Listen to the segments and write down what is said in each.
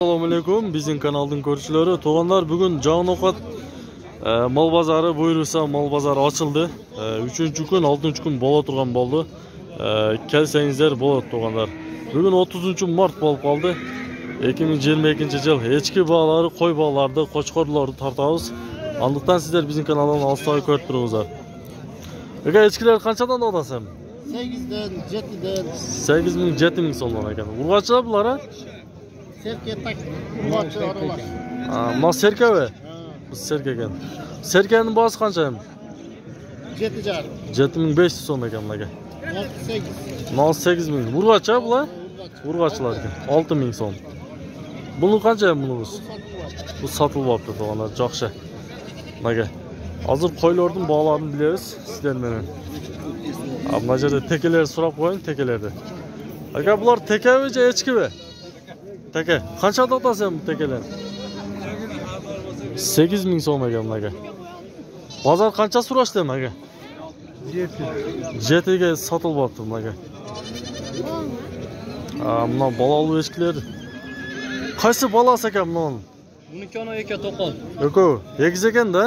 Assalamu alaikum, bizim kanalın görüşleri. Toğanlar bugün Can Okat mal bazarı buyursa mal bazarı açıldı. 3. gün, 6. gün bola turgan boldu. Kelsеңiздер болады toğanlar. Bugün 30. mart болып kaldı. 2022 yıl echki bağları, koy bağlarda, qo'chqorlarni tartamiz. Andıktan sizler bizim kanaldan alыстay көріп тұрыңыздар. Ega echkiler qanchadan odasan? 8'den, 7'den. 8.000, 7.000 so'mdan ekan. Urg'achilar bular ha? Serke tak, urg'achi aralar. Bunlar serke mi? Bu serke ekan. Serkenin bahası qancha hem? 7,5. 7.500 so'm ekan bularga. 8. 8.000. Urg'achi ha bular? Urg'achilar ekan. 6.000 so'm. Buni qancha hem bunimiz? Bu satılıp olibdi to'g'anlar, жақсы. Bularga. Hozir qo'ylarning bog'larini bilamiz sizlar bilan. Mına yerda tekelerni so'rab qo'ying, tekelerni. Aka bular tekemi je echkimi? Teke. Qanchada otasan bu tekeler? 8.000 so'm ekan bularga. Bozor qancha so'rashdi aka? 7 ga sotib olibdi bularga. Buna balalı echkilar. Qaysi balasi ekan buni? Buniki ona eka to'qol. Yo'q, egiz ekan-da.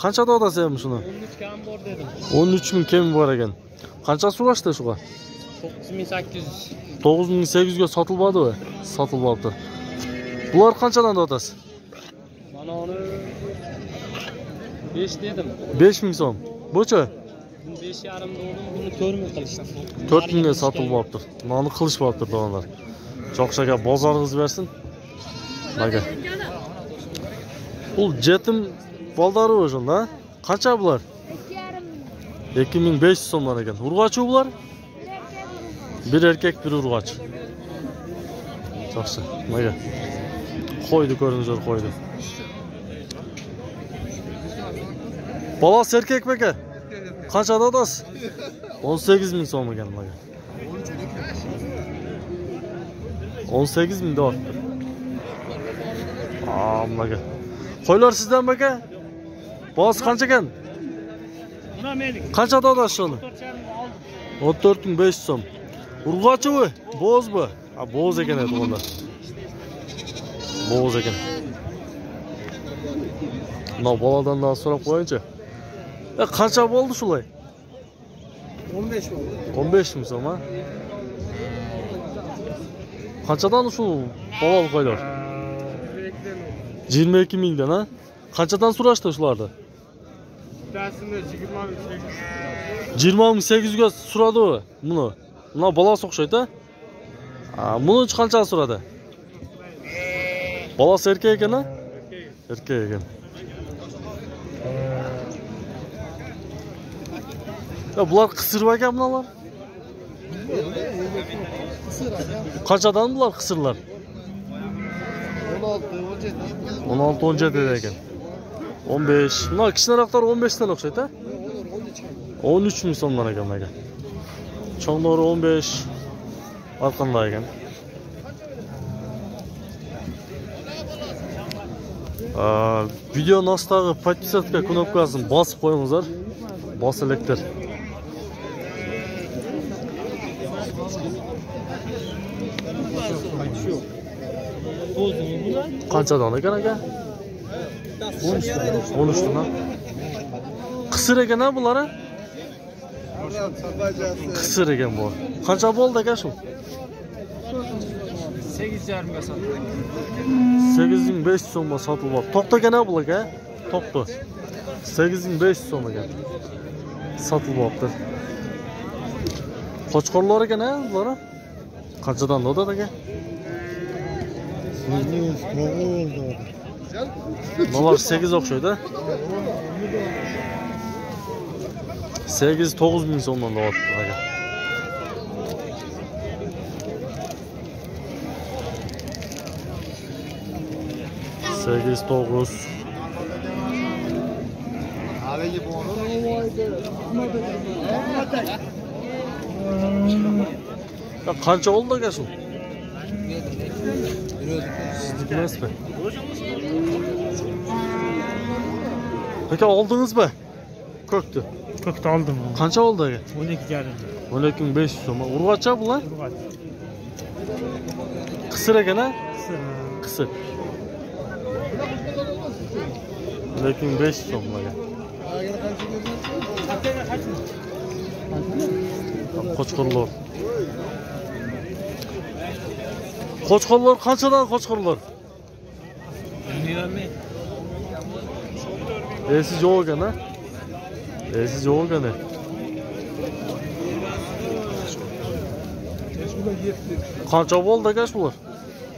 Qanchada otasan shuni? 13 kam bor dedim. 13.000 kemi bor ekan. Qancha so'rashdi shuga? 9800. 9.800 ga sotilmadi va sotilib olibdi. Bular qanchadan otasiz? Mana uni 5 dedim. 5.000 so'm. Bucha? 5,5 dedim, buni 4,000 qilishdi. 4.000 ga sotib olibdi. Noni qilishibdi to'g'anlar. Jo'xshaga bozoringiz bersin. Mana. Bu jetim baldari o'shunda. Qancha bular? 2.500 so'mdan ekan. Urg'achi bular? Bir erkek, bir urg'achi. Jo'xsha. Mana. Qo'ydi ko'ringizlar, qo'ydi. Balasi erkek aka? Qanchada otasiz? 18.000 so'm ekan mana. 18.000 deyapti. Mana. Qo'ylar sizdan aka? Balasi qancha ekan? Buna meniki. Qanchada otasiz uni? 14.500 so'm. Urg'achi bu? Bo'z bu. Bo'z ekan edi bunlar. Bo'z ekan. Mana boladan da so'rab qo'yingchi. Qancha bo'ldi shulay? 15 oldu. 15.000 so'm ha? Qanchadan shu bolal qo'ylar? 22.000 dan ha? Qanchadan so'rashdi shularni? Bitasini 20.800 ga so'radi u buni. Buna balasi o'xshaydi. Buni qancha so'radi? Balasi erkak ekan ha? Erkak ekan. Bular qisir ekan bular. Qanchadan bular qisirlar? 16, 17 ekan. 15. Buna kichikroqlar 15 dan o'xshaydi ha? 13.000 so'mdan ekan bularga. Cho'nglari 15. Arqanda ekan. Videoning ostidagi подписаться knopkasini bosib qo'yingizlar. Bosilektir. Qanchadan ekan aka? 13 dan. Qisir ekan ha bular? Qisir ekan bu. Qancha bo'ldi aka shu? 8,5 ga sotdim. 8.500 so'mga sotib oldi. To'xta ekan ha bular aka? To'xta. 8.500 so'm ekan. Sotib olibdi. Qo'chqorlar ekan ha bular? Qanchadan o'tadi aka? Bular 8 o'xshaydi. 8-9.000 so'mdan o'tdi aka. Sekiz, 9. Qancha oldu aka shu? Sizniki emasmi? Aka oldingizmi? Ko'kni. Ko'kni oldim. Qancha oldi aka? 12,5. 12.500 so'm. Urg'achi bular? Urg'achi. Qisir ekan ha? ikkisi. Lekin 5 so'mga. Qo'chqorlar. Qo'chqorlar qanchadan qo'chqorlar? Siz yo'q ekan, ha? Siz yo'q ekan. Qancha bo'ldi aka shular?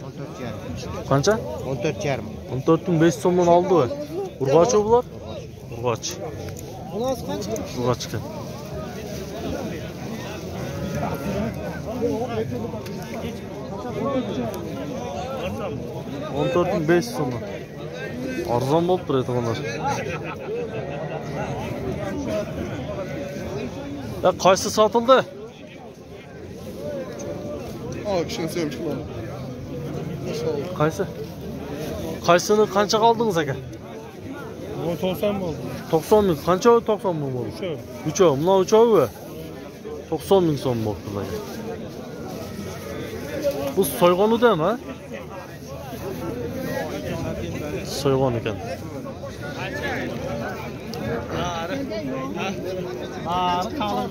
14,5. Qancha? 14,5. 14,5 so'mdan oldi va urg'ochi bular? Urg'och. Bunasi qancha? Urg'och ekan. On 14,5 so'm. Arzon bo'lib turadi bunlar. Ya qaysi sotildi? Kishini sevib chiqmadi. Qaysi? Qaysini qancha qaldingiz aka? 90 bo'ldi. 90 ming. Qancha 90 ming bo'ldi? 3. Buna 3 90 ming so'm bo'ldi bularga. Bu soyg'onidami, ha? Soyg'on ekan.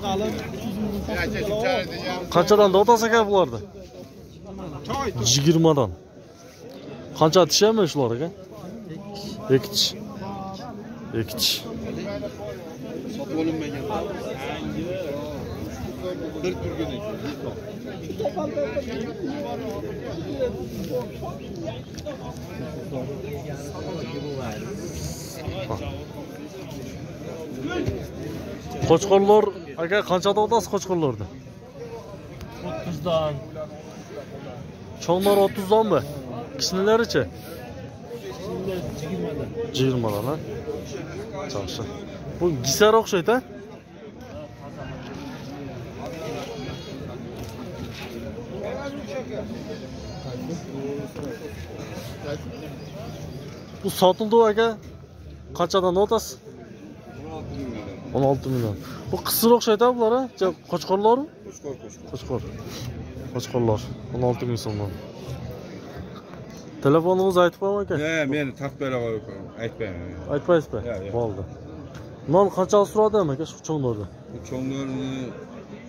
Qalin. Qanchadan dotasi aka bularni? 20 dan. Qancha tishami shular aka? 2 tish. 2 tish. Sotib olinmagan. Bir turgudek. Qo'chqorlar aka qanchada otasiz qo'chqorlarni? 30 dan. Cho'nglar 30 danmi? Kichkinlarichi? 20 dan, ha? Yaxshi. Bu gisar o'xshaydi, ha? Bu sotildi aka. Qanchadan otasiz? 16 million. Bu qisir o'xshaydi bular, ha? Qo'chqorlar? Qo'chqor. Qo'chqorlar 16 ming so'mdan. Telefonimizni aytib qo'ying aka. Men taqbela qo'yib aytmayman. Aytmaysizmi? Bo'ldi. Non qancha so'radimi aka shu cho'nglarni? Bu cho'nglarni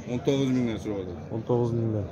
19 mingdan so'radi. 19 mingdan.